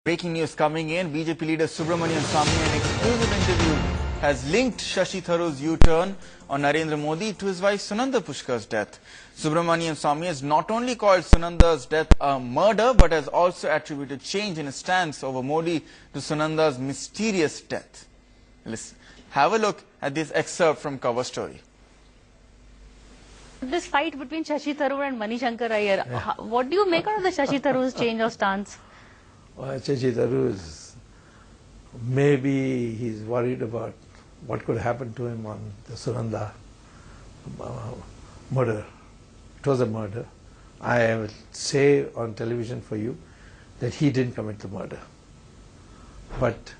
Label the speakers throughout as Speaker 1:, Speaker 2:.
Speaker 1: Breaking news coming in, BJP leader Subramanian Swamy in an exclusive interview has linked Shashi Tharoor's U-turn on Narendra Modi to his wife Sunanda Pushkar's death. Subramanian Swamy has not only called Sunanda's death a murder but has also attributed change in his stance over Modi to Sunanda's mysterious death. Listen, have a look at this excerpt from cover story.
Speaker 2: This fight between Shashi Tharoor and Manishankar Iyer, what do you make out of the Shashi Tharoor's change of stance?
Speaker 3: Well, Shashi Tharoor is, maybe he's worried about what could happen to him on the Sunanda murder. It was a murder. I will say on television for you that he didn't commit the murder. But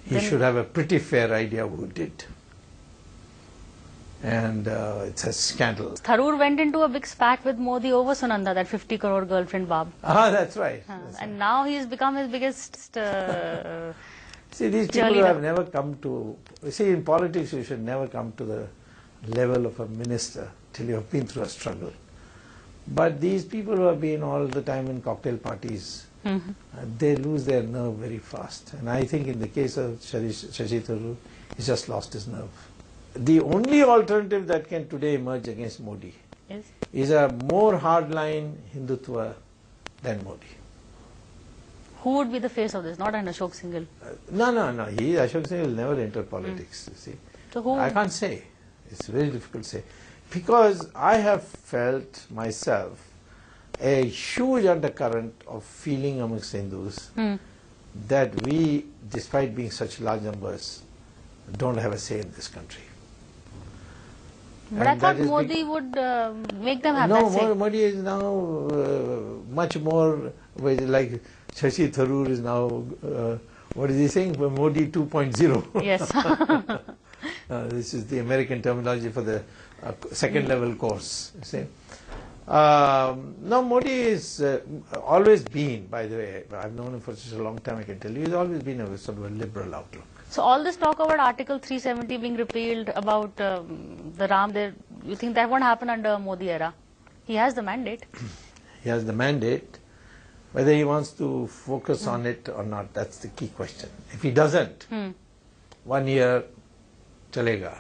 Speaker 3: he should have a pretty fair idea who did. And it's a scandal.
Speaker 2: Tharoor went into a big spat with Modi over Sunanda, that 50 crore girlfriend Bab.
Speaker 3: Ah, that's right.
Speaker 2: And now he's become his biggest
Speaker 3: See, these people who have never come to... See, in politics you should never come to the level of a minister till you have been through a struggle. But these people who have been all the time in cocktail parties, they lose their nerve very fast. And I think in the case of Shashi Tharoor, he's just lost his nerve. The only alternative that can today emerge against Modi is a more hardline Hindutva than Modi.
Speaker 2: Who would be the face of this? Not an Ashok Singhal.
Speaker 3: No. Ashok Singhal will never enter politics. You see,
Speaker 2: so who?
Speaker 3: I can't say. It's very difficult to say. Because I have felt myself a huge undercurrent of feeling amongst Hindus that we, despite being such large numbers, don't have a say in this country.
Speaker 2: But I thought Modi would make them have that say.
Speaker 3: No, Modi is now much more like Shashi Tharoor is now, what is he saying? Modi 2.0.
Speaker 2: Yes.
Speaker 3: This is the American terminology for the second level course. You see? No, Modi is always been, by the way, I've known him for such a long time, I can tell you, he's always been a sort of a liberal outlook.
Speaker 2: So all this talk about Article 370 being repealed, about the Ram, you think that won't happen under Modi era? He has the mandate.
Speaker 3: He has the mandate. Whether he wants to focus on it or not, that's the key question. If he doesn't, 1 year, chalega.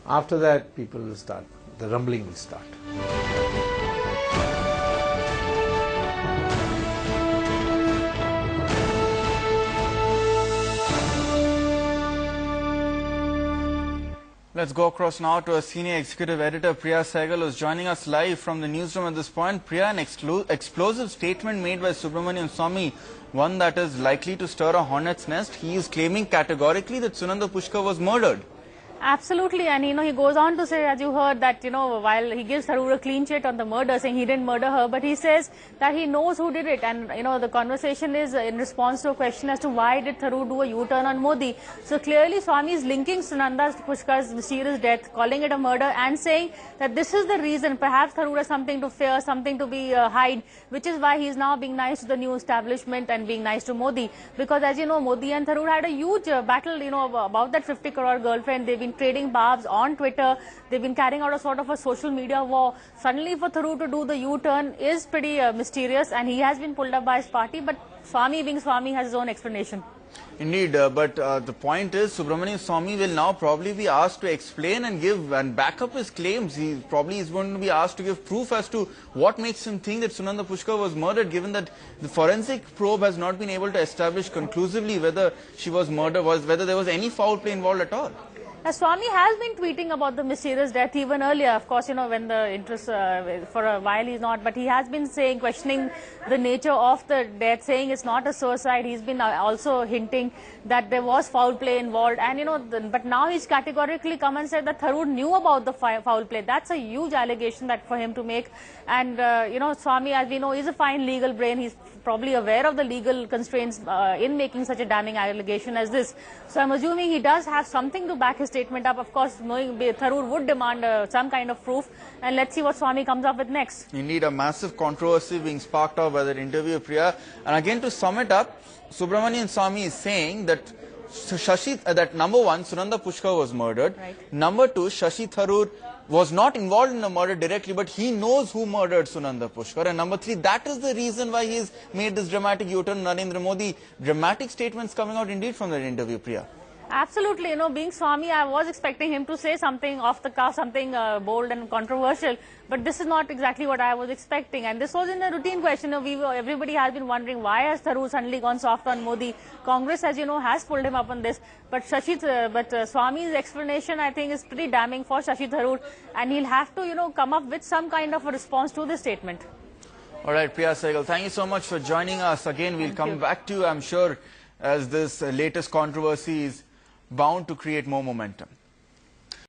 Speaker 3: After that, people will start, the rumbling will start.
Speaker 1: Let's go across now to a senior executive editor, Priya Sehgal, who is joining us live from the newsroom at this point. Priya, an explosive statement made by Subramanian Swamy, one that is likely to stir a hornet's nest. He is claiming categorically that Sunanda Pushkar was murdered.
Speaker 2: Absolutely, and he goes on to say, as you heard, that while he gives Tharoor a clean sheet on the murder, saying he didn't murder her, but he says that he knows who did it. And the conversation is in response to a question as to why did Tharoor do a U-turn on Modi. So clearly Swamy is linking Sunanda Pushkar's mysterious death, calling it a murder, and saying that this is the reason. Perhaps Tharoor has something to fear, something to be hide, which is why he is now being nice to the new establishment and being nice to Modi. Because as you know, Modi and Tharoor had a huge battle, about that 50 crore girlfriend. They've been trading barbs on Twitter. They've been carrying out a sort of a social media war. Suddenly for Tharoor to do the U-turn is pretty mysterious, and he has been pulled up by his party, but Swamy being Swamy has his own explanation.
Speaker 1: Indeed, but the point is Subramanian Swamy will now probably be asked to explain and give and back up his claims. He probably is going to be asked to give proof as to what makes him think that Sunanda Pushkar was murdered, given that the forensic probe has not been able to establish conclusively whether she was murdered, whether there was any foul play involved at all.
Speaker 2: Swamy has been tweeting about the mysterious death even earlier. Of course, when the interest for a while he's not, but he has been saying, questioning the nature of the death, saying it's not a suicide. He's been also hinting that there was foul play involved, and but now he's categorically come and said that Tharoor knew about the foul play. That's a huge allegation that for him to make. And Swamy, as we know, is a fine legal brain. He's probably aware of the legal constraints in making such a damning allegation as this. So I'm assuming he does have something to back his statement up. Of course, knowing Tharoor would demand some kind of proof, and let's see what Swamy comes up with next.
Speaker 1: Indeed, a massive controversy being sparked off by that interview, Priya. And again, to sum it up, Subramanian Swamy is saying that So that number one, Sunanda Pushkar was murdered.
Speaker 2: Right.
Speaker 1: Number two, Shashi Tharoor was not involved in the murder directly, but he knows who murdered Sunanda Pushkar. And number three, that is the reason why he's made this dramatic U-turn. Narendra Modi, dramatic statements coming out indeed from that interview, Priya.
Speaker 2: Absolutely, being Swamy, I was expecting him to say something off the cuff, something bold and controversial, but this is not exactly what I was expecting. And this was in a routine question. Everybody has been wondering why has Tharoor suddenly gone soft on Modi. Congress, as you know, has pulled him up on this. But Swamy's explanation, I think, is pretty damning for Shashi Tharoor, and he'll have to, come up with some kind of a response to this statement.
Speaker 1: All right, Priya Sehgal, thank you so much for joining us. Again, we'll come back to you, I'm sure, as this latest controversy is bound to create more momentum.